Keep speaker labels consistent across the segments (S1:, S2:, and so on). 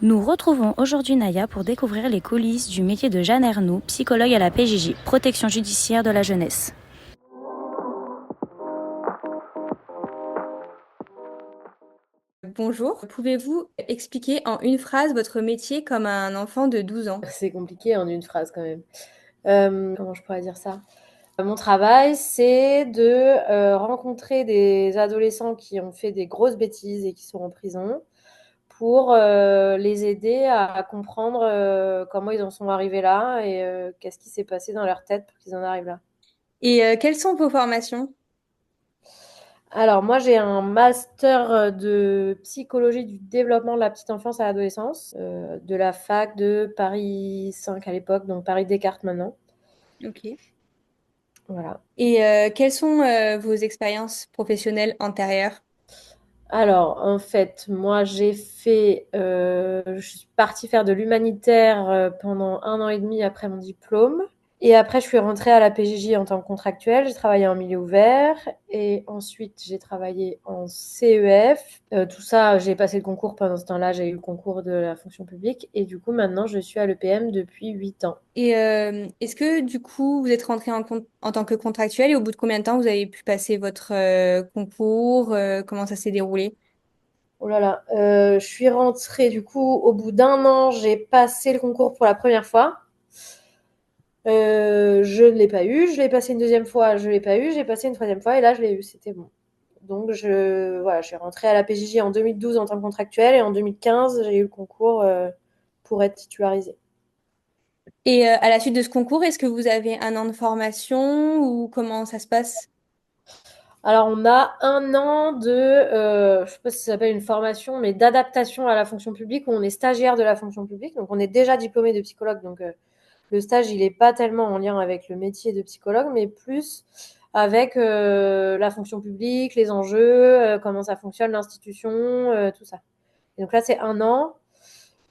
S1: Nous retrouvons aujourd'hui Naya pour découvrir les coulisses du métier de Jeanne Ernoult, psychologue à la PJJ, Protection judiciaire de la jeunesse.
S2: Bonjour, pouvez-vous expliquer en une phrase votre métier comme un enfant de 12 ans?
S3: C'est compliqué en une phrase quand même. Comment je pourrais dire ça? Mon travail, c'est de rencontrer des adolescents qui ont fait des grosses bêtises et qui sont en prison pour les aider à comprendre comment ils en sont arrivés là et qu'est-ce qui s'est passé dans leur tête pour qu'ils en arrivent là.
S2: Et quelles sont vos formations?
S3: Alors moi, j'ai un master de psychologie du développement de la petite enfance à l'adolescence, de la fac de Paris 5 à l'époque, donc Paris Descartes maintenant.
S2: Ok.
S3: Voilà.
S2: Et quelles sont vos expériences professionnelles antérieures?
S3: Alors, en fait, moi, je suis partie faire de l'humanitaire pendant 1 an et demi après mon diplôme. Et après, je suis rentrée à la PJJ en tant que contractuelle. J'ai travaillé en milieu ouvert. Et ensuite, j'ai travaillé en CEF. Tout ça, j'ai passé le concours pendant ce temps-là. J'ai eu le concours de la fonction publique. Et du coup, maintenant, je suis à l'EPM depuis 8 ans.
S2: Et est-ce que du coup vous êtes rentré en tant que contractuel et au bout de combien de temps vous avez pu passer votre concours? Comment ça s'est déroulé?
S3: Oh là là, je suis rentrée du coup au bout d'1 an, j'ai passé le concours pour la première fois. Je ne l'ai pas eu, je l'ai passé une deuxième fois, je ne l'ai pas eu, j'ai passé une troisième fois et là je l'ai eu, c'était bon. Donc voilà, je suis rentrée à la PJJ en 2012 en tant que contractuelle et en 2015 j'ai eu le concours pour être titularisée.
S2: Et à la suite de ce concours, est-ce que vous avez un an de formation ou comment ça se passe?
S3: Alors on a 1 an je sais pas si ça s'appelle une formation, mais d'adaptation à la fonction publique où on est stagiaire de la fonction publique, donc on est déjà diplômé de psychologue, donc le stage, il n'est pas tellement en lien avec le métier de psychologue, mais plus avec la fonction publique, les enjeux, comment ça fonctionne, l'institution, tout ça. Et donc là, c'est 1 an.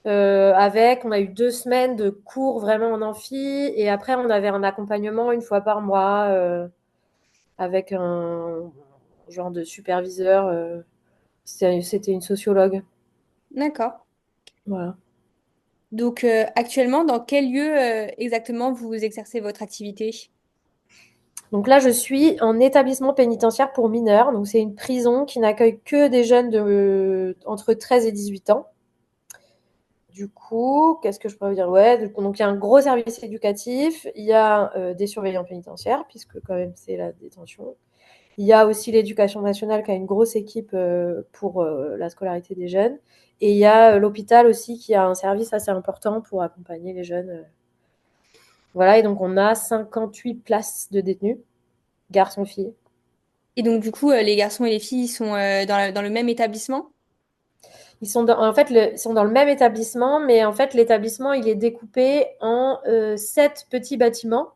S3: On a eu 2 semaines de cours vraiment en amphi, et après, on avait un accompagnement une fois par mois avec un genre de superviseur. C'était une sociologue.
S2: D'accord.
S3: Voilà.
S2: Donc actuellement, dans quel lieu exactement vous exercez votre activité?
S3: Donc là, je suis en établissement pénitentiaire pour mineurs. Donc c'est une prison qui n'accueille que des jeunes entre 13 et 18 ans. Du coup, qu'est-ce que je pourrais vous dire? Ouais, donc il y a un gros service éducatif, il y a des surveillants pénitentiaires, puisque quand même c'est la détention. Il y a aussi l'éducation nationale qui a une grosse équipe pour la scolarité des jeunes. Et il y a l'hôpital aussi qui a un service assez important pour accompagner les jeunes. Voilà, et donc on a 58 places de détenus, garçons-filles.
S2: Et donc du coup, les garçons et les filles sont dans le même établissement?
S3: Ils sont dans le même établissement, mais en fait, l'établissement, il est découpé en 7 petits bâtiments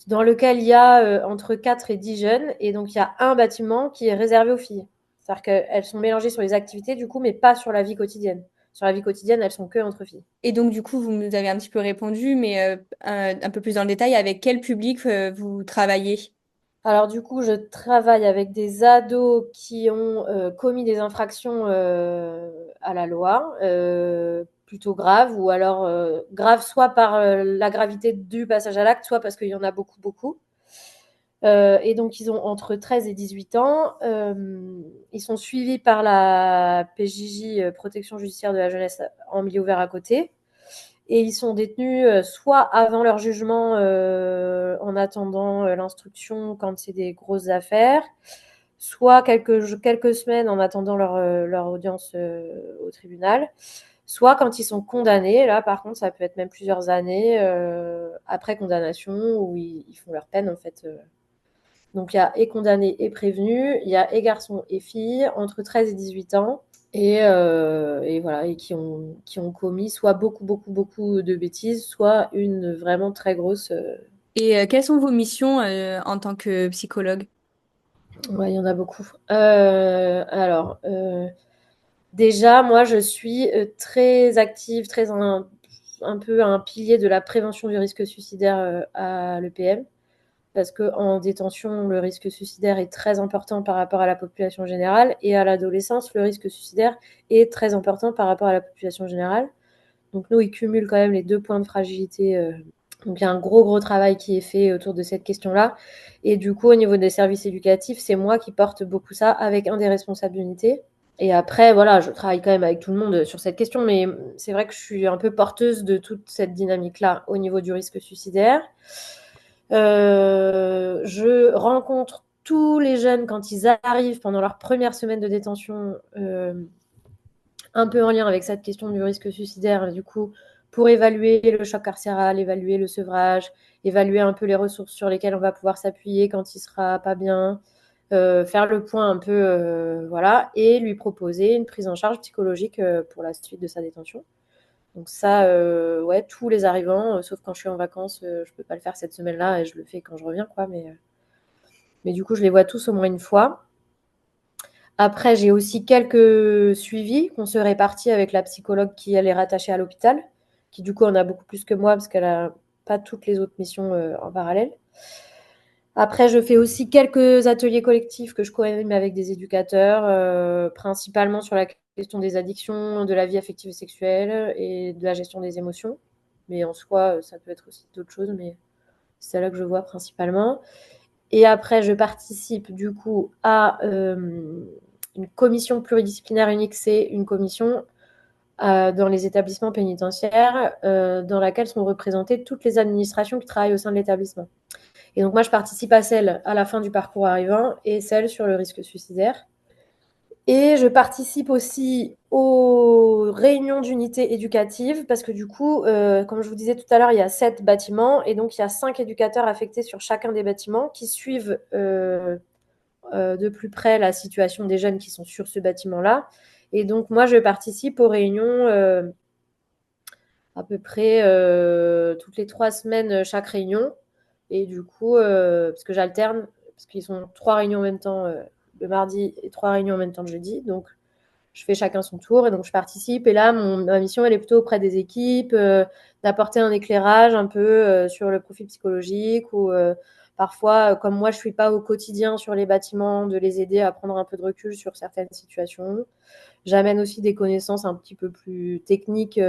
S3: dans lequel il y a entre 4 et 10 jeunes. Et donc, il y a un bâtiment qui est réservé aux filles. C'est-à-dire qu'elles sont mélangées sur les activités, du coup, mais pas sur la vie quotidienne. Sur la vie quotidienne, elles sont que entre filles.
S2: Et donc du coup, vous nous avez un petit peu répondu, mais un peu plus dans le détail, avec quel public vous travaillez?
S3: Alors du coup, je travaille avec des ados qui ont commis des infractions à la loi, plutôt graves, ou alors graves soit par la gravité du passage à l'acte, soit parce qu'il y en a beaucoup, beaucoup. Et donc, ils ont entre 13 et 18 ans. Ils sont suivis par la PJJ, Protection judiciaire de la jeunesse en milieu ouvert à côté. Et ils sont détenus soit avant leur jugement, en attendant l'instruction quand c'est des grosses affaires, soit quelques semaines en attendant leur audience au tribunal, soit quand ils sont condamnés. Là, par contre, ça peut être même plusieurs années après condamnation où ils font leur peine en fait. Donc il y a et condamnés et prévenus, il y a et garçons et filles entre 13 et 18 ans. Et voilà, et qui ont commis soit beaucoup, beaucoup, beaucoup de bêtises, soit une vraiment très grosse.
S2: Et quelles sont vos missions en tant que psychologue?
S3: Ouais, il y en a beaucoup. Alors, déjà, moi, je suis très active, un peu un pilier de la prévention du risque suicidaire à l'EPM. parce qu'en détention, le risque suicidaire est très important par rapport à la population générale, et à l'adolescence, le risque suicidaire est très important par rapport à la population générale. Donc nous, ils cumulent quand même les 2 points de fragilité. Donc il y a un gros travail qui est fait autour de cette question-là. Et du coup, au niveau des services éducatifs, c'est moi qui porte beaucoup ça avec un des responsables d'unité. Et après, voilà, je travaille quand même avec tout le monde sur cette question, mais c'est vrai que je suis un peu porteuse de toute cette dynamique-là au niveau du risque suicidaire. Je rencontre tous les jeunes quand ils arrivent pendant leur première semaine de détention, un peu en lien avec cette question du risque suicidaire, du coup, pour évaluer le choc carcéral, évaluer le sevrage, évaluer un peu les ressources sur lesquelles on va pouvoir s'appuyer quand il sera pas bien, faire le point un peu, voilà, et lui proposer une prise en charge psychologique pour la suite de sa détention. Donc ça, ouais, tous les arrivants, sauf quand je suis en vacances, je peux pas le faire cette semaine-là et je le fais quand je reviens, quoi. Mais du coup, je les vois tous au moins une fois. Après, j'ai aussi quelques suivis qu'on se répartit avec la psychologue qui, elle, est rattachée à l'hôpital, qui du coup en a beaucoup plus que moi parce qu'elle a pas toutes les autres missions en parallèle. Après, je fais aussi quelques ateliers collectifs que je co-anime avec des éducateurs, principalement sur la question des addictions, de la vie affective et sexuelle et de la gestion des émotions. Mais en soi, ça peut être aussi d'autres choses, mais c'est là que je vois principalement. Et après, je participe du coup à une commission pluridisciplinaire unique. C'est une commission dans les établissements pénitentiaires dans laquelle sont représentées toutes les administrations qui travaillent au sein de l'établissement. Et donc moi, je participe à celle à la fin du parcours arrivant et celle sur le risque suicidaire. Et je participe aussi aux réunions d'unités éducatives parce que du coup, comme je vous disais tout à l'heure, il y a 7 bâtiments et donc il y a 5 éducateurs affectés sur chacun des bâtiments qui suivent de plus près la situation des jeunes qui sont sur ce bâtiment-là. Et donc moi, je participe aux réunions à peu près toutes les 3 semaines chaque réunion. Et du coup, parce que j'alterne, parce qu'ils sont 3 réunions en même temps le mardi et 3 réunions en même temps le jeudi. Donc je fais chacun son tour et donc je participe. Et là, ma mission, elle est plutôt auprès des équipes, d'apporter un éclairage un peu sur le profil psychologique ou parfois, comme moi, je ne suis pas au quotidien sur les bâtiments, de les aider à prendre un peu de recul sur certaines situations. J'amène aussi des connaissances un petit peu plus techniques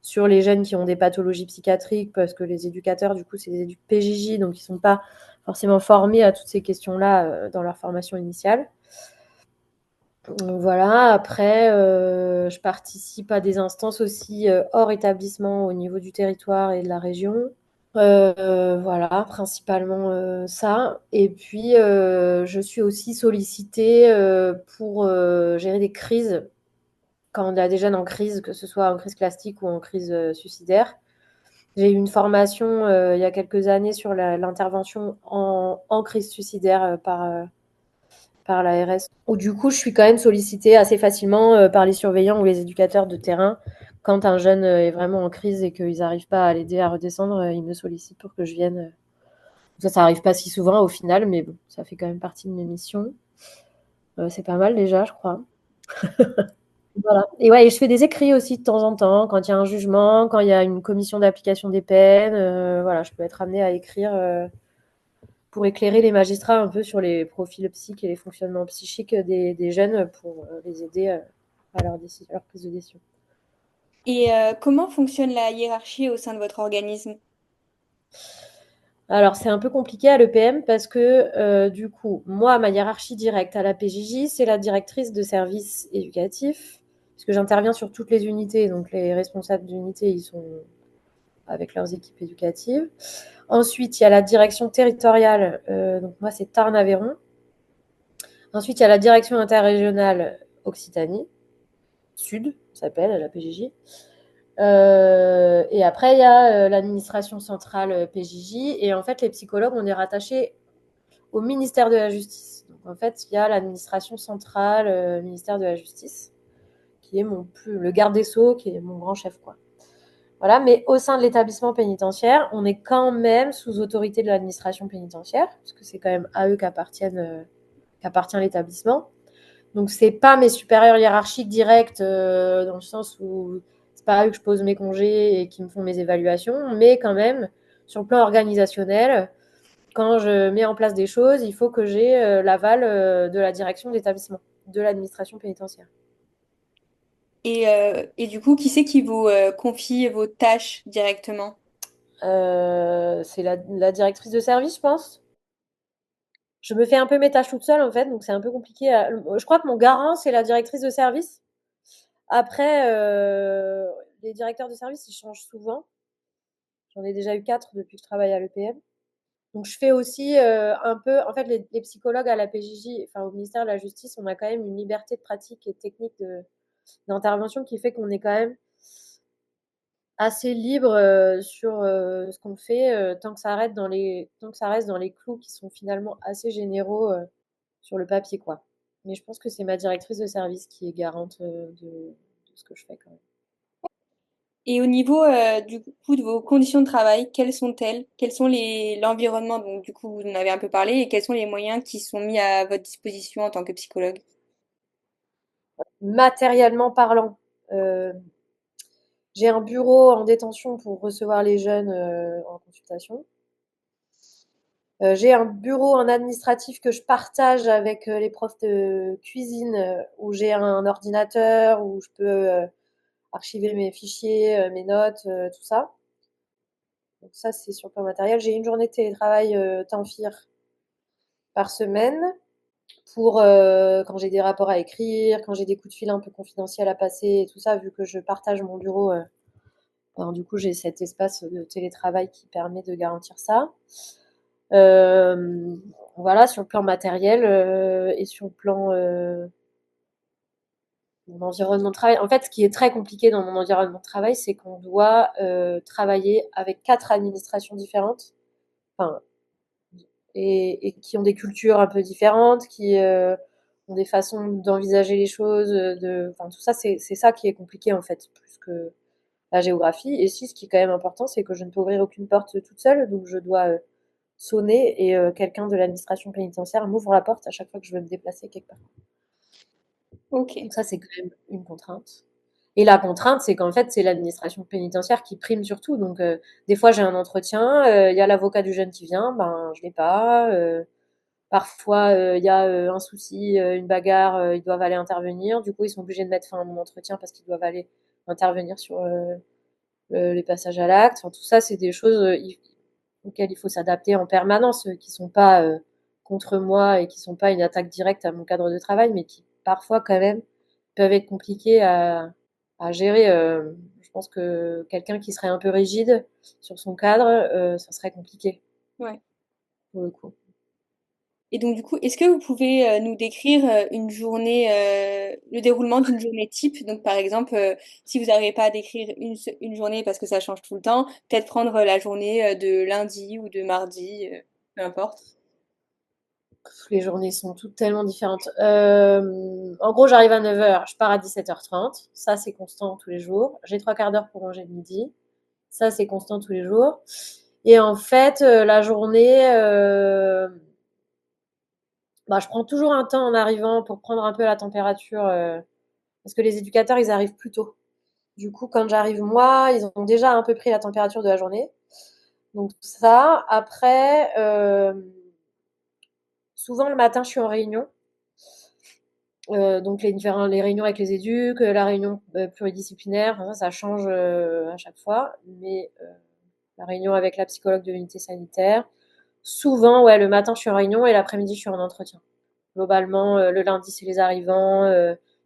S3: sur les jeunes qui ont des pathologies psychiatriques parce que les éducateurs, du coup, c'est des PJJ, donc ils ne sont pas forcément formés à toutes ces questions-là dans leur formation initiale. Voilà, après, je participe à des instances aussi hors établissement au niveau du territoire et de la région. Voilà, principalement ça. Et puis, je suis aussi sollicitée pour gérer des crises quand on a des jeunes en crise, que ce soit en crise classique ou en crise suicidaire. J'ai eu une formation il y a quelques années sur l'intervention en crise suicidaire par l'ARS, où du coup, je suis quand même sollicitée assez facilement par les surveillants ou les éducateurs de terrain. Quand un jeune est vraiment en crise et qu'ils n'arrivent pas à l'aider à redescendre, ils me sollicitent pour que je vienne. Ça n'arrive pas si souvent au final, mais bon, ça fait quand même partie de mes missions. C'est pas mal déjà, je crois. Voilà. Et ouais, et je fais des écrits aussi de temps en temps, quand il y a un jugement, quand il y a une commission d'application des peines. Voilà, je peux être amenée à écrire pour éclairer les magistrats un peu sur les profils psychiques et les fonctionnements psychiques des jeunes pour les aider à leur prise de décision.
S2: Et comment fonctionne la hiérarchie au sein de votre organisme?
S3: Alors, c'est un peu compliqué à l'EPM parce que du coup, moi, ma hiérarchie directe à la PJJ, c'est la directrice de service éducatif, puisque j'interviens sur toutes les unités, donc les responsables d'unité, ils sont avec leurs équipes éducatives. Ensuite, il y a la direction territoriale, donc moi, c'est Tarn-Aveyron. Ensuite, il y a la direction interrégionale Occitanie, Sud, ça s'appelle, la PJJ. Et après, il y a l'administration centrale PJJ. Et en fait, les psychologues, on est rattachés au ministère de la Justice. Donc, en fait, il y a l'administration centrale, ministère de la Justice, qui est le garde des Sceaux, qui est mon grand chef, quoi. Voilà, mais au sein de l'établissement pénitentiaire, on est quand même sous autorité de l'administration pénitentiaire, parce que c'est quand même à eux qu'appartient l'établissement. Donc, c'est pas mes supérieurs hiérarchiques directs, dans le sens où c'est pas à eux que je pose mes congés et qui me font mes évaluations, mais quand même, sur le plan organisationnel, quand je mets en place des choses, il faut que j'ai l'aval de la direction d'établissement, de l'administration pénitentiaire.
S2: Et du coup, qui c'est qui vous confie vos tâches directement?
S3: C'est la directrice de service, je pense. Je me fais un peu mes tâches toute seule, en fait, donc c'est un peu compliqué. Je crois que mon garant, c'est la directrice de service. Après, les directeurs de service, ils changent souvent. J'en ai déjà eu 4 depuis que je travaille à l'EPM. Donc, je fais aussi un peu. En fait, les psychologues à la PJJ, enfin au ministère de la Justice, on a quand même une liberté de pratique et de technique d'intervention qui fait qu'on est quand même assez libre sur ce qu'on fait tant que ça reste dans les clous qui sont finalement assez généraux sur le papier, quoi. Mais je pense que c'est ma directrice de service qui est garante de ce que je fais quand même.
S2: Et au niveau du coup de vos conditions de travail, quelles sont-elles? Quels sont l'environnement? Donc du coup, vous en avez un peu parlé, et quels sont les moyens qui sont mis à votre disposition en tant que psychologue?
S3: Matériellement parlant, euh, j'ai un bureau en détention pour recevoir les jeunes en consultation. J'ai un bureau en administratif que je partage avec les profs de cuisine où j'ai un ordinateur où je peux archiver mes fichiers, mes notes, tout ça. Donc ça, c'est sur le plan matériel. J'ai une journée de télétravail Tanfir par semaine pour quand j'ai des rapports à écrire, quand j'ai des coups de fil un peu confidentiels à passer et tout ça, vu que je partage mon bureau. Alors, du coup, j'ai cet espace de télétravail qui permet de garantir ça. Euh, voilà, sur le plan matériel et sur le plan mon environnement de travail. En fait, ce qui est très compliqué dans mon environnement de travail, c'est qu'on doit travailler avec 4 administrations différentes, enfin, et qui ont des cultures un peu différentes, qui ont des façons d'envisager les choses, enfin, tout ça, c'est ça qui est compliqué en fait, plus que la géographie. Et si, ce qui est quand même important, c'est que je ne peux ouvrir aucune porte toute seule, donc je dois sonner et quelqu'un de l'administration pénitentiaire m'ouvre la porte à chaque fois que je veux me déplacer quelque part.
S2: Ok.
S3: Donc ça, c'est quand même une contrainte. Et la contrainte, c'est qu'en fait, c'est l'administration pénitentiaire qui prime sur tout. Donc, des fois, j'ai un entretien, il y a l'avocat du jeune qui vient, ben, je l'ai pas. Parfois, il y a un souci, une bagarre, ils doivent aller intervenir. Du coup, ils sont obligés de mettre fin à mon entretien parce qu'ils doivent aller intervenir sur les passages à l'acte. Enfin, tout ça, c'est des choses auxquelles il faut s'adapter en permanence, qui sont pas contre moi et qui sont pas une attaque directe à mon cadre de travail, mais qui parfois quand même peuvent être compliquées à gérer. Je pense que quelqu'un qui serait un peu rigide sur son cadre, ça serait compliqué
S2: Ouais.
S3: pour le coup.
S2: Et donc du coup, est-ce que vous pouvez nous décrire une journée, le déroulement d'une journée type? Donc par exemple, si vous n'arrivez pas à décrire une journée parce que ça change tout le temps, peut-être prendre la journée de lundi ou de mardi, peu importe.
S3: Les journées sont toutes tellement différentes. En gros, j'arrive à 9h, je pars à 17h30. Ça, c'est constant tous les jours. J'ai 3 quarts d'heure pour manger le midi. Ça, c'est constant tous les jours. Et en fait, la journée, bah, je prends toujours un temps en arrivant pour prendre un peu la température, parce que les éducateurs, ils arrivent plus tôt. Du coup, quand j'arrive moi, ils ont déjà un peu pris la température de la journée. Donc ça, après, souvent le matin, je suis en réunion. Donc les réunions avec les éducs, la réunion pluridisciplinaire, enfin, ça change à chaque fois. Mais la réunion avec la psychologue de l'unité sanitaire. Souvent, ouais, le matin, je suis en réunion et l'après-midi, je suis en entretien. Globalement, le lundi, c'est les arrivants.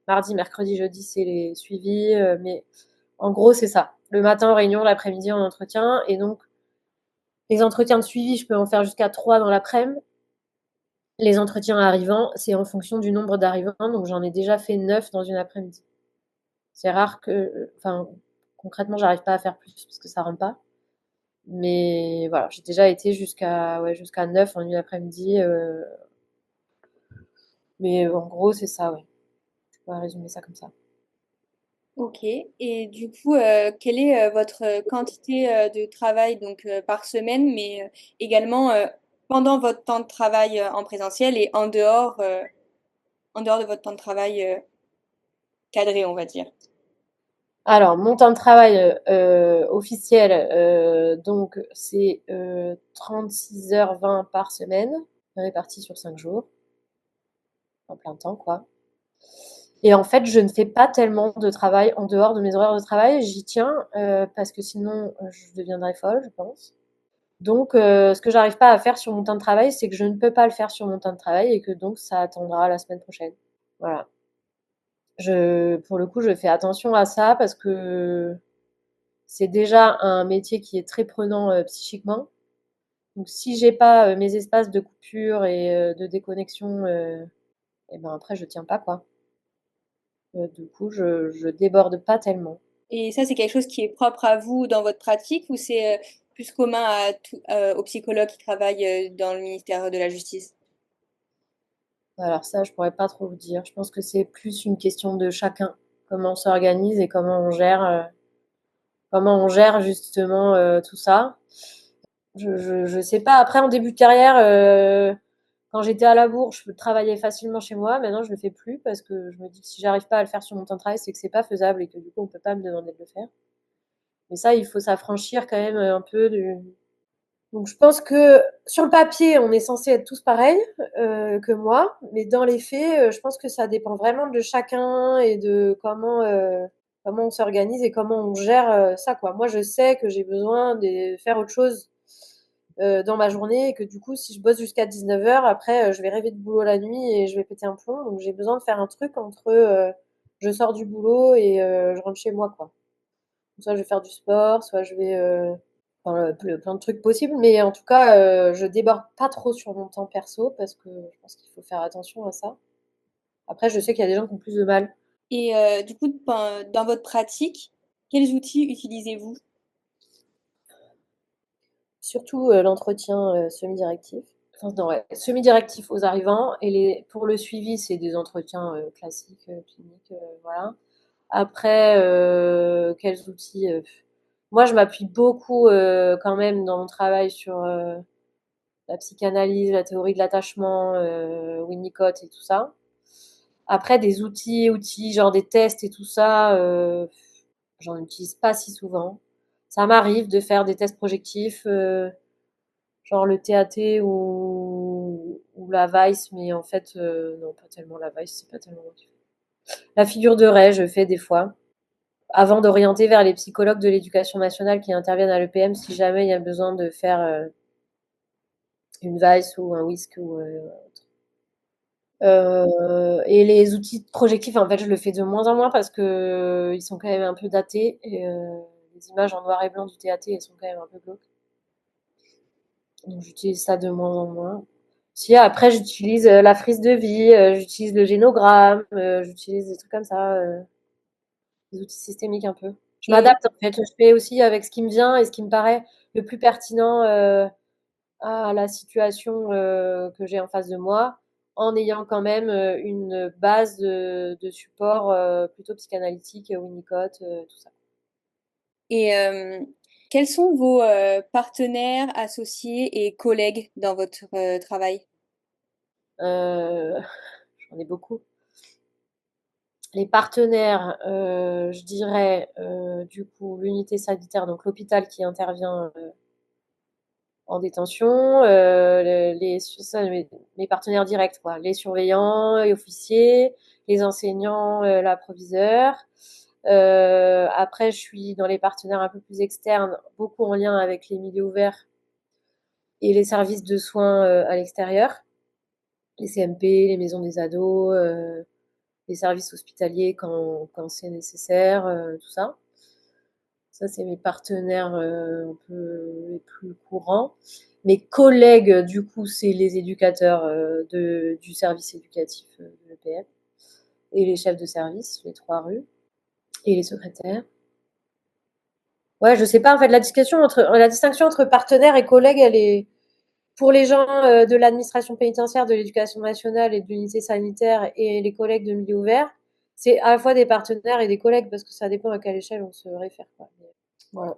S3: Mardi, mercredi, jeudi, c'est les suivis. Mais en gros, c'est ça. Le matin en réunion, l'après-midi en entretien. Et donc, les entretiens de suivi, je peux en faire jusqu'à 3 dans l'après-midi. Les entretiens arrivants, c'est en fonction du nombre d'arrivants. Donc, j'en ai déjà fait 9 dans une après-midi. C'est rare que, enfin, concrètement, j'arrive pas à faire plus parce que ça rentre pas. Mais voilà, j'ai déjà été jusqu'à 9 en une après-midi. Mais en gros, c'est ça, ouais. On va résumer ça comme ça.
S2: Ok. Et du coup, quelle est votre quantité de travail donc par semaine, mais également pendant votre temps de travail en présentiel et en dehors de votre temps de travail cadré, on va dire.
S3: Alors, mon temps de travail officiel, donc c'est 36h20 par semaine, réparti sur 5 jours, en plein temps, quoi. Et en fait, je ne fais pas tellement de travail en dehors de mes horaires de travail. J'y tiens parce que sinon, je deviendrais folle, je pense. Donc, ce que j'arrive pas à faire sur mon temps de travail, c'est que je ne peux pas le faire sur mon temps de travail et que donc ça attendra la semaine prochaine. Voilà. Pour le coup, je fais attention à ça parce que c'est déjà un métier qui est très prenant psychiquement. Donc, si j'ai pas mes espaces de coupure et de déconnexion, et ben après, je tiens pas quoi. Du coup, je déborde pas tellement.
S2: Et ça, c'est quelque chose qui est propre à vous dans votre pratique ou c'est plus commun aux psychologues qui travaillent dans le ministère de la Justice?
S3: Alors ça, je pourrais pas trop vous dire. Je pense que c'est plus une question de chacun, comment on s'organise et comment on gère justement tout ça. Je sais pas. Après, en début de carrière, quand j'étais à la bourse, je travaillais facilement chez moi. Maintenant, je le fais plus parce que je me dis que si j'arrive pas à le faire sur mon temps de travail, c'est que c'est pas faisable et que du coup, on peut pas me demander de le faire. Mais ça, il faut s'affranchir quand même un peu du. Donc, je pense que sur le papier, on est censé être tous pareils que moi, mais dans les faits, je pense que ça dépend vraiment de chacun et de comment on s'organise et comment on gère ça, quoi. Moi, je sais que j'ai besoin de faire autre chose dans ma journée et que du coup, si je bosse jusqu'à 19h, après, je vais rêver de boulot la nuit et je vais péter un plomb. Donc, j'ai besoin de faire un truc entre je sors du boulot et je rentre chez moi, quoi. Soit je vais faire du sport, soit je vais enfin, plein de trucs possibles, mais en tout cas, je déborde pas trop sur mon temps perso parce que je pense qu'il faut faire attention à ça. Après, je sais qu'il y a des gens qui ont plus de mal.
S2: Et du coup, dans votre pratique, quels outils utilisez-vous?
S3: Surtout l'entretien semi-directif. Enfin, non, ouais, semi-directif aux arrivants et pour le suivi, c'est des entretiens classiques, cliniques, voilà. Après, quels outils moi, je m'appuie beaucoup quand même dans mon travail sur la psychanalyse, la théorie de l'attachement, Winnicott et tout ça. Après, des outils, genre des tests et tout ça, j'en utilise pas si souvent. Ça m'arrive de faire des tests projectifs, genre le TAT ou la Vice, mais en fait, non, pas tellement la Vice, c'est pas tellement moi qui fais. La figure de raie, je fais des fois, avant d'orienter vers les psychologues de l'éducation nationale qui interviennent à l'EPM si jamais il y a besoin de faire une Vice ou un WISC ou et les outils projectifs, en fait, je le fais de moins en moins parce que ils sont quand même un peu datés et les images en noir et blanc du TAT, elles sont quand même un peu glauques. Donc j'utilise ça de moins en moins. Si après j'utilise la frise de vie, j'utilise le génogramme, j'utilise des trucs comme ça, des outils systémiques un peu. Je
S2: Et,
S3: m'adapte en fait, je fais aussi avec ce qui me vient et ce qui me paraît le plus pertinent à la situation que j'ai en face de moi, en ayant quand même une base de support plutôt psychanalytique, Winnicott, tout ça.
S2: et quels sont vos partenaires, associés et collègues dans votre travail?
S3: Euh, J'en ai beaucoup. Les partenaires, je dirais du coup l'unité sanitaire, donc l'hôpital qui intervient en détention, ça, mes partenaires directs, quoi, les surveillants et officiers, les enseignants, l'approviseur. Après, je suis dans les partenaires un peu plus externes, beaucoup en lien avec les milieux ouverts et les services de soins à l'extérieur, les CMP, les maisons des ados, les services hospitaliers quand c'est nécessaire, tout ça. Ça, c'est mes partenaires un peu les plus courants. Mes collègues, du coup, c'est les éducateurs du service éducatif de l'EPM et les chefs de service, les 3 rues, et les secrétaires. Ouais, je sais pas, en fait, la distinction entre partenaires et collègues, elle est, pour les gens de l'administration pénitentiaire, de l'éducation nationale et de l'unité sanitaire et les collègues de milieu ouvert, c'est à la fois des partenaires et des collègues parce que ça dépend à quelle échelle on se réfère, quoi. Voilà.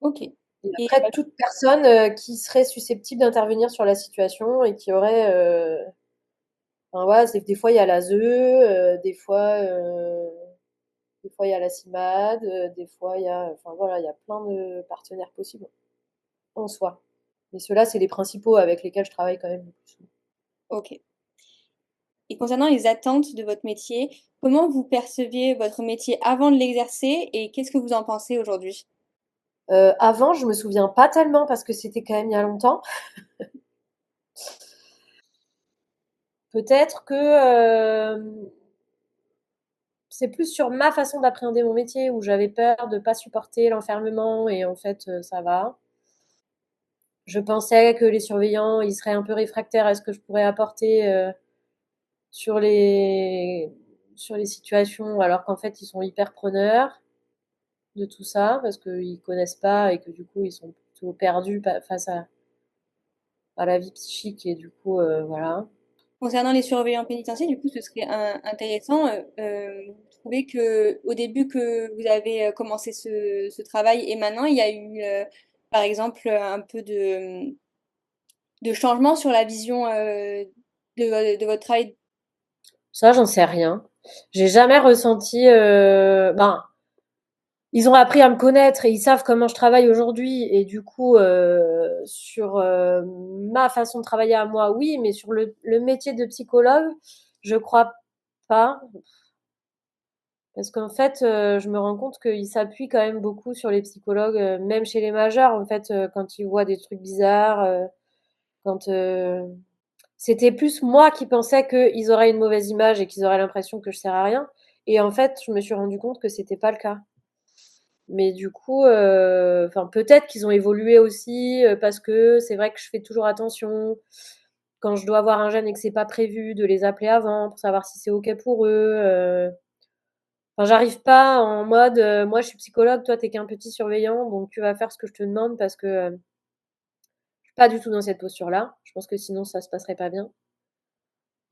S2: Ok.
S3: Et
S2: Et
S3: après, toute personne qui serait susceptible d'intervenir sur la situation et qui aurait. Enfin, voilà, des fois, il y a l'ASE, des fois. Des fois, il y a la CIMAD, des fois, enfin voilà, il y a plein de partenaires possibles en soi. Mais ceux-là, c'est les principaux avec lesquels je travaille quand même le plus souvent.
S2: Ok. Et concernant les attentes de votre métier, comment vous perceviez votre métier avant de l'exercer et qu'est-ce que vous en pensez aujourd'hui?
S3: Avant, je me souviens pas tellement parce que c'était quand même il y a longtemps. Peut-être que c'est plus sur ma façon d'appréhender mon métier où j'avais peur de pas supporter l'enfermement et en fait ça va. Je pensais que les surveillants ils seraient un peu réfractaires à ce que je pourrais apporter sur les sur les situations alors qu'en fait ils sont hyper preneurs de tout ça parce qu'ils connaissent pas et que du coup ils sont plutôt perdus face à la vie psychique et du coup voilà.
S2: Concernant les surveillants pénitentiaires, du coup, ce serait intéressant. Vous trouvez que au début que vous avez commencé ce travail et maintenant, il y a eu, par exemple, un peu de changement sur la vision de votre travail.
S3: Ça j'en sais rien. J'ai jamais ressenti ben ils ont appris à me connaître et ils savent comment je travaille aujourd'hui et du coup sur ma façon de travailler à moi oui mais sur le métier de psychologue je crois pas parce qu'en fait je me rends compte qu'ils s'appuient quand même beaucoup sur les psychologues même chez les majeurs en fait quand ils voient des trucs bizarres quand c'était plus moi qui pensais qu'ils auraient une mauvaise image et qu'ils auraient l'impression que je sers à rien et en fait je me suis rendu compte que c'était pas le cas. Mais du coup, enfin peut-être qu'ils ont évolué aussi parce que c'est vrai que je fais toujours attention quand je dois voir un jeune et que c'est pas prévu de les appeler avant pour savoir si c'est ok pour eux. Enfin, j'arrive pas en mode moi je suis psychologue, toi t'es qu'un petit surveillant, donc tu vas faire ce que je te demande parce que je suis pas du tout dans cette posture-là. Je pense que sinon ça se passerait pas bien.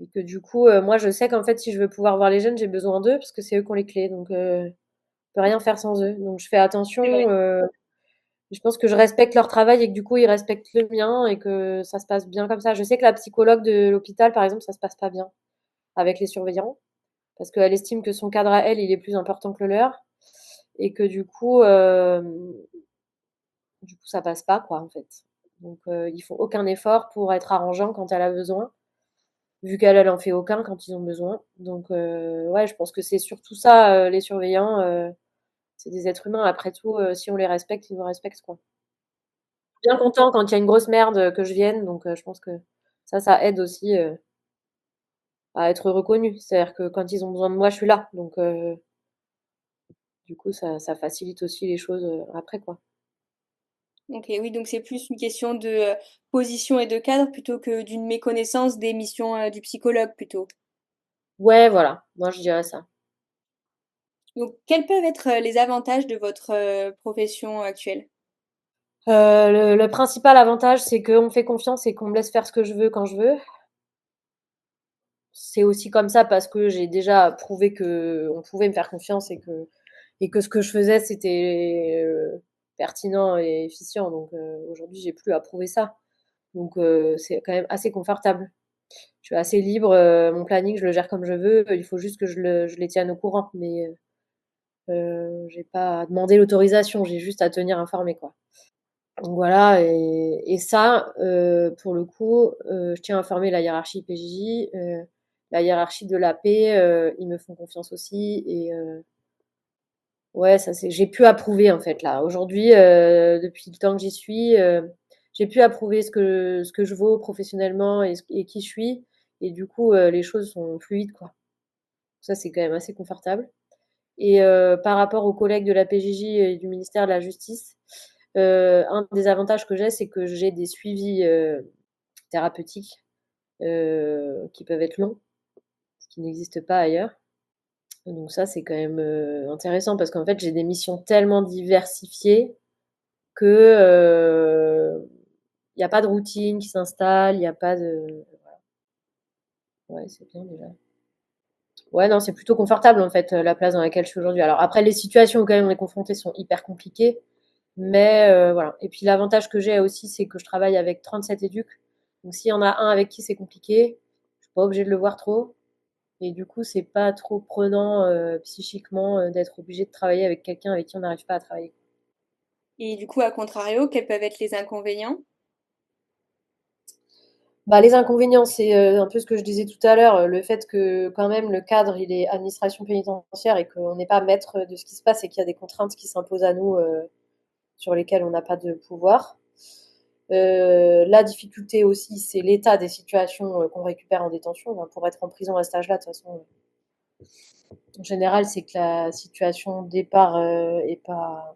S3: Et que du coup, moi je sais qu'en fait si je veux pouvoir voir les jeunes, j'ai besoin d'eux parce que c'est eux qui ont les clés, donc je peux rien faire sans eux. Donc je fais
S2: C'est vrai.
S3: attention. Je pense que je respecte leur travail et que du coup, ils respectent le mien et que ça se passe bien comme ça. Je sais que la psychologue de l'hôpital, par exemple, ça se passe pas bien avec les surveillants parce qu'elle estime que son cadre à elle, il est plus important que le leur et que du coup, ça passe pas, quoi, en fait. Donc, ils font aucun effort pour être arrangeant quand elle a besoin, vu qu'elle, elle en fait aucun quand ils ont besoin. Donc, ouais, je pense que c'est surtout ça, les surveillants, c'est des êtres humains. Après tout, si on les respecte, ils nous respectent, quoi. Bien content quand il y a une grosse merde que je vienne, donc je pense que ça aide aussi à être reconnu. C'est-à-dire que quand ils ont besoin de moi, je suis là. Donc du coup, ça facilite aussi les choses après, quoi.
S2: Ok, oui, donc c'est plus une question de position et de cadre plutôt que d'une méconnaissance des missions du psychologue plutôt.
S3: Ouais, voilà, moi je dirais ça.
S2: Donc, quels peuvent être les avantages de votre profession actuelle?
S3: Le principal avantage, c'est qu'on fait confiance et qu'on me laisse faire ce que je veux quand je veux. C'est aussi comme ça parce que j'ai déjà prouvé que on pouvait me faire confiance et que ce que je faisais, c'était pertinent et efficient. Donc aujourd'hui, j'ai plus à prouver ça. Donc c'est quand même assez confortable. Je suis assez libre, mon planning, je le gère comme je veux. Il faut juste que je les tienne au courant. Mais j'ai pas à demander l'autorisation, j'ai juste à tenir informé, quoi. Donc voilà, et ça, pour le coup, je tiens à informer la hiérarchie PJJ, la hiérarchie de l'AP, ils me font confiance aussi. Et ouais, ça c'est, j'ai pu approuver en fait là. Aujourd'hui, depuis le temps que j'y suis, j'ai pu approuver ce que je vaux professionnellement et qui je suis. Et du coup, les choses sont fluides, quoi. Ça, c'est quand même assez confortable. Et par rapport aux collègues de la PJJ et du ministère de la Justice, un des avantages que j'ai, c'est que j'ai des suivis thérapeutiques qui peuvent être longs, ce qui n'existe pas ailleurs. Donc ça, c'est quand même intéressant parce qu'en fait, j'ai des missions tellement diversifiées que il n'y a pas de routine qui s'installe, il n'y a pas de... Ouais, c'est bien déjà. Ouais, non, c'est plutôt confortable en fait, la place dans laquelle je suis aujourd'hui. Alors après, les situations auxquelles on est confronté sont hyper compliquées, mais voilà. Et puis l'avantage que j'ai aussi, c'est que je travaille avec 37 éducs. Donc s'il y en a un avec qui c'est compliqué, je suis pas obligée de le voir trop. Et du coup, c'est pas trop prenant psychiquement d'être obligé de travailler avec quelqu'un avec qui on n'arrive pas à travailler.
S2: Et du coup, à contrario, quels peuvent être les inconvénients?
S3: Bah, les inconvénients, c'est un peu ce que je disais tout à l'heure, le fait que quand même le cadre, il est administration pénitentiaire et qu'on n'est pas maître de ce qui se passe et qu'il y a des contraintes qui s'imposent à nous sur lesquelles on n'a pas de pouvoir. La difficulté aussi, c'est l'état des situations qu'on récupère en détention. Ben, pour être en prison à cet âge-là, de toute façon, en général, c'est que la situation de départ est pas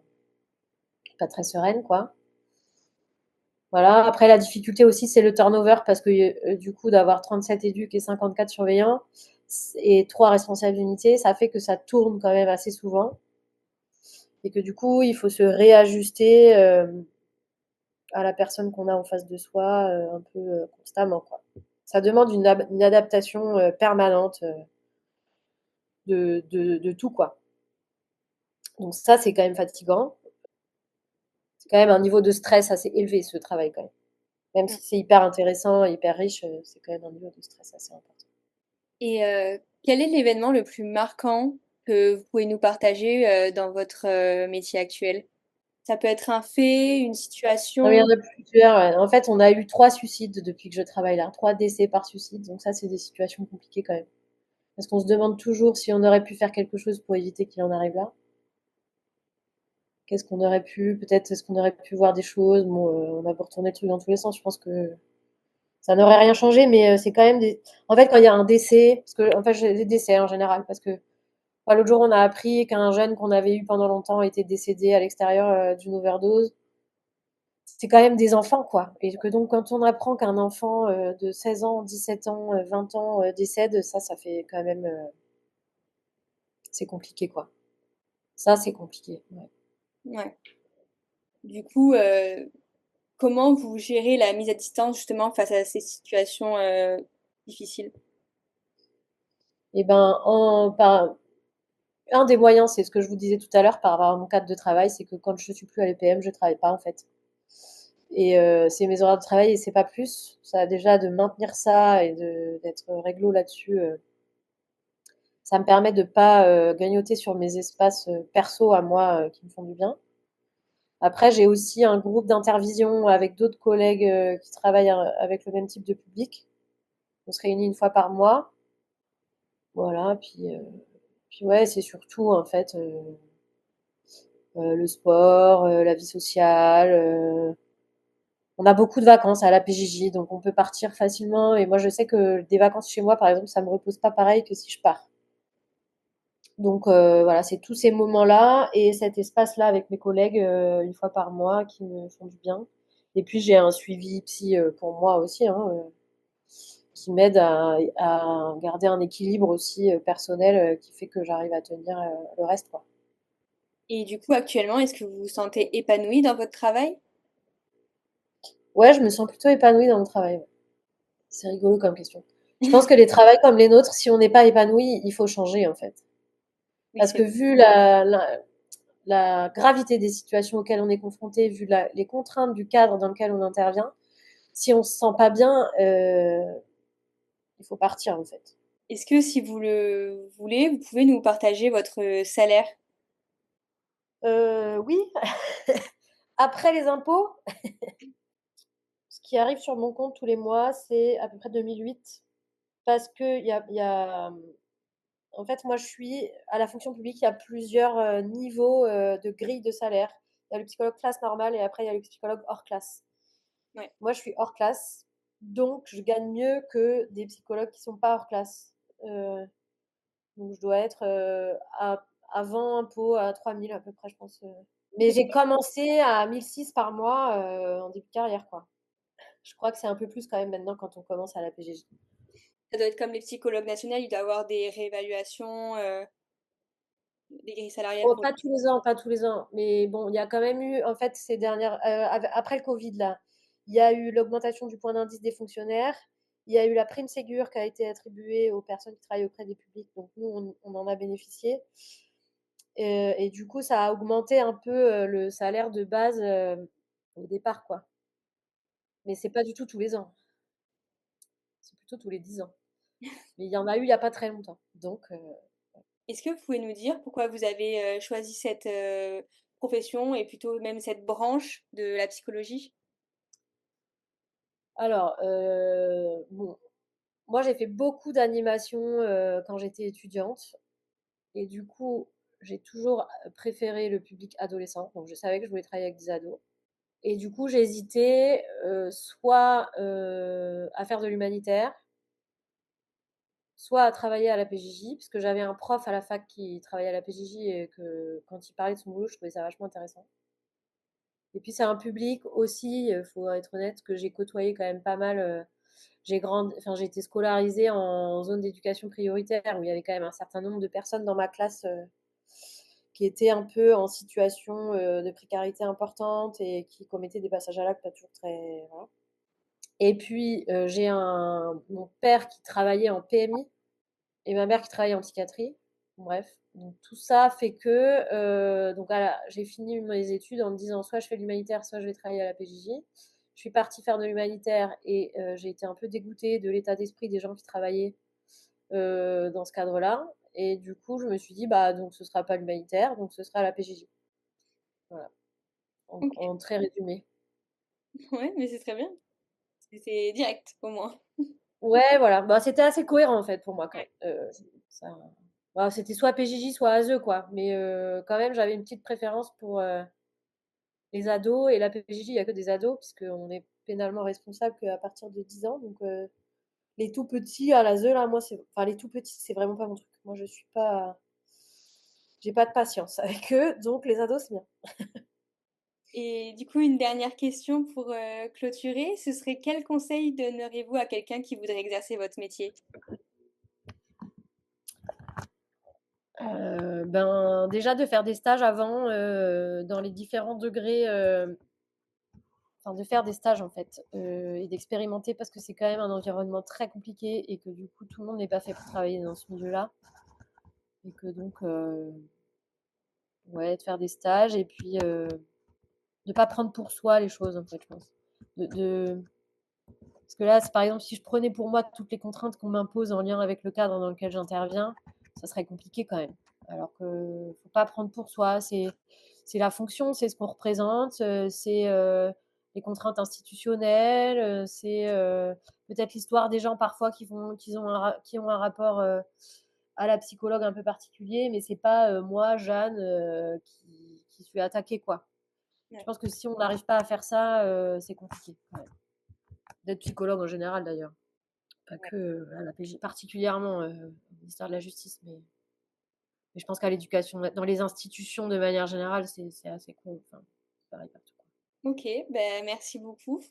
S3: très sereine, quoi. Voilà. Après, la difficulté aussi, c'est le turnover parce que du coup, d'avoir 37 éducs et 54 surveillants et 3 responsables d'unité, ça fait que ça tourne quand même assez souvent et que du coup, il faut se réajuster à la personne qu'on a en face de soi un peu constamment, quoi. Ça demande une adaptation permanente de tout, quoi. Donc ça, c'est quand même fatigant. C'est quand même un niveau de stress assez élevé, ce travail, quand même. Même
S2: Mm.
S3: si c'est hyper intéressant, hyper riche, c'est quand même un niveau de stress assez important.
S2: Et quel est l'événement le plus marquant que vous pouvez nous partager dans votre métier actuel? Ça peut être un fait, une
S3: Non, mais il y
S2: situation.
S3: en a plusieurs. Ouais. En fait, on a eu 3 suicides depuis que je travaille là, 3 décès par suicide. Donc ça, c'est des situations compliquées quand même. Parce qu'on se demande toujours si on aurait pu faire quelque chose pour éviter qu'il en arrive là. Qu'est-ce qu'on aurait pu, peut-être est-ce qu'on aurait pu voir des choses. Bon, on a beau retourner le truc dans tous les sens, je pense que ça n'aurait rien changé, mais c'est quand même des. En fait, quand il y a un décès, parce que en fait, j'ai des décès en général, parce que l'autre jour, on a appris qu'un jeune qu'on avait eu pendant longtemps était décédé à l'extérieur d'une overdose. C'est quand même des enfants, quoi. Et que donc, quand on apprend qu'un enfant de 16 ans, 17 ans, 20 ans décède, ça fait quand même. C'est compliqué, quoi. Ça, c'est compliqué. Ouais.
S2: Ouais. Du coup, comment vous gérez la mise à distance justement face à ces situations difficiles?
S3: Et ben, un des moyens, c'est ce que je vous disais tout à l'heure par rapport à mon cadre de travail, c'est que quand je suis plus à l'EPM, je travaille pas, en fait. Et c'est mes horaires de travail et c'est pas plus. Ça a déjà de maintenir ça et d'être réglo là-dessus. Ça me permet de pas grignoter sur mes espaces perso à moi qui me font du bien. Après, j'ai aussi un groupe d'intervision avec d'autres collègues qui travaillent avec le même type de public. On se réunit une fois par mois. Voilà, puis ouais, c'est surtout en fait le sport, la vie sociale. On a beaucoup de vacances à la PJJ, donc on peut partir facilement. Et moi, je sais que des vacances chez moi, par exemple, ça me repose pas pareil que si je pars. Donc voilà, c'est tous ces moments-là et cet espace-là avec mes collègues une fois par mois qui me font du bien. Et puis j'ai un suivi psy pour moi aussi, hein, qui m'aide à garder un équilibre aussi personnel qui fait que j'arrive à tenir le reste, quoi.
S2: Et du coup, actuellement, est-ce que vous vous sentez épanoui dans votre travail?
S3: Ouais, je me sens plutôt épanouie dans mon travail. Ouais. C'est rigolo comme question. Je pense que les travails comme les nôtres, si on n'est pas épanoui, il faut changer en fait.
S2: Oui,
S3: Parce que
S2: c'est
S3: vu la gravité des situations auxquelles on est confronté, vu les contraintes du cadre dans lequel on intervient, si on se sent pas bien, il faut partir en fait.
S2: Est-ce que si vous le voulez, vous pouvez nous partager votre salaire?
S3: Oui, après les impôts, ce qui arrive sur mon compte tous les mois, c'est à peu près 2008. Parce que en fait, moi, je suis à la fonction publique, il y a plusieurs niveaux de grille de salaire. Il y a le psychologue classe normale et après, il y a le psychologue hors classe.
S2: Ouais.
S3: Moi, je suis hors classe, donc je gagne mieux que des psychologues qui sont pas hors classe. Euh, donc, je dois être avant impôt à 3000 à peu près, je pense. Mais j'ai commencé à 1006 par mois en début de carrière, quoi. Je crois que c'est un peu plus quand même maintenant quand on commence à la PGJ.
S2: Ça doit être comme les psychologues nationaux, il doit y avoir des réévaluations, des grilles salariales
S3: Oh,
S2: pour.
S3: pas tous les ans, pas tous les ans. Mais bon, il y a quand même eu, en fait, ces dernières, après le Covid, là, il y a eu l'augmentation du point d'indice des fonctionnaires. Il y a eu la prime Ségur qui a été attribuée aux personnes qui travaillent auprès des publics. Donc, nous, on en a bénéficié. Et du coup, ça a augmenté un peu le salaire de base au départ, quoi. Mais c'est pas du tout tous les ans. C'est plutôt tous les 10 ans. Mais il y en a eu il n'y a pas très longtemps. Donc,
S2: Est-ce que vous pouvez nous dire pourquoi vous avez choisi cette profession et plutôt même cette branche de la psychologie?
S3: alors, bon, moi j'ai fait beaucoup d'animation quand j'étais étudiante. Et du coup, j'ai toujours préféré le public adolescent. Donc, je savais que je voulais travailler avec des ados. Et du coup, j'ai hésité soit à faire de l'humanitaire, soit à travailler à la PJJ, parce que j'avais un prof à la fac qui travaillait à la PJJ et que quand il parlait de son boulot, je trouvais ça vachement intéressant. Et puis, c'est un public aussi, faut être honnête, que j'ai côtoyé quand même pas mal. J'ai été scolarisée en zone d'éducation prioritaire où il y avait quand même un certain nombre de personnes dans ma classe qui étaient un peu en situation de précarité importante et qui commettaient des passages à l'acte pas toujours très. Voilà. Et puis, mon père qui travaillait en PMI et ma mère qui travaillait en psychiatrie. Bref, donc tout ça fait que donc j'ai fini mes études en me disant soit je fais l'humanitaire, soit je vais travailler à la PJJ. Je suis partie faire de l'humanitaire et j'ai été un peu dégoûtée de l'état d'esprit des gens qui travaillaient dans ce cadre-là. Et du coup, je me suis dit, bah, donc ce sera pas l'humanitaire, donc ce sera la PJJ. Voilà,
S2: Ok,
S3: en très résumé.
S2: ouais, mais c'est très bien. C'est direct au moins.
S3: Ouais, voilà. Bah, c'était assez cohérent en fait pour moi quand même. Ça... Bah, c'était soit PJJ, soit ASE, quoi. Mais quand même, j'avais une petite préférence pour les ados. Et la PJJ, il n'y a que des ados, puisqu'on est pénalement responsable qu'à partir de 10 ans. Donc, les tout petits à l'ASE, là, moi, enfin, les tout petits, c'est vraiment pas mon truc. Moi, je suis pas. J'ai pas de patience avec eux. Donc, les ados, c'est bien.
S2: Et du coup, une dernière question pour clôturer, ce serait quel conseil donneriez-vous à quelqu'un qui voudrait exercer votre métier?
S3: Ben, déjà de faire des stages avant dans les différents degrés, enfin de faire des stages en fait et d'expérimenter parce que c'est quand même un environnement très compliqué et que du coup tout le monde n'est pas fait pour travailler dans ce milieu-là et que donc ouais de faire des stages et puis de pas prendre pour soi les choses en fait je pense de parce que là par exemple si je prenais pour moi toutes les contraintes qu'on m'impose en lien avec le cadre dans lequel j'interviens ça serait compliqué quand même alors que faut pas prendre pour soi c'est la fonction c'est ce qu'on représente c'est les contraintes institutionnelles c'est peut-être l'histoire des gens parfois qui ont un rapport à la psychologue un peu particulier mais c'est pas moi Jeanne qui suis attaquée quoi je
S2: Ouais,
S3: pense que si on n'arrive pas à faire ça c'est compliqué ouais. D'être psychologue en général d'ailleurs pas
S2: ouais.
S3: que à la PJ, particulièrement au ministère de la Justice, mais je pense qu'à l'éducation, dans les institutions de manière générale, c'est assez con. Enfin, c'est pareil partout. Quoi.
S2: Ok, ben merci beaucoup.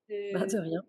S3: Bah,
S2: de
S3: de rien.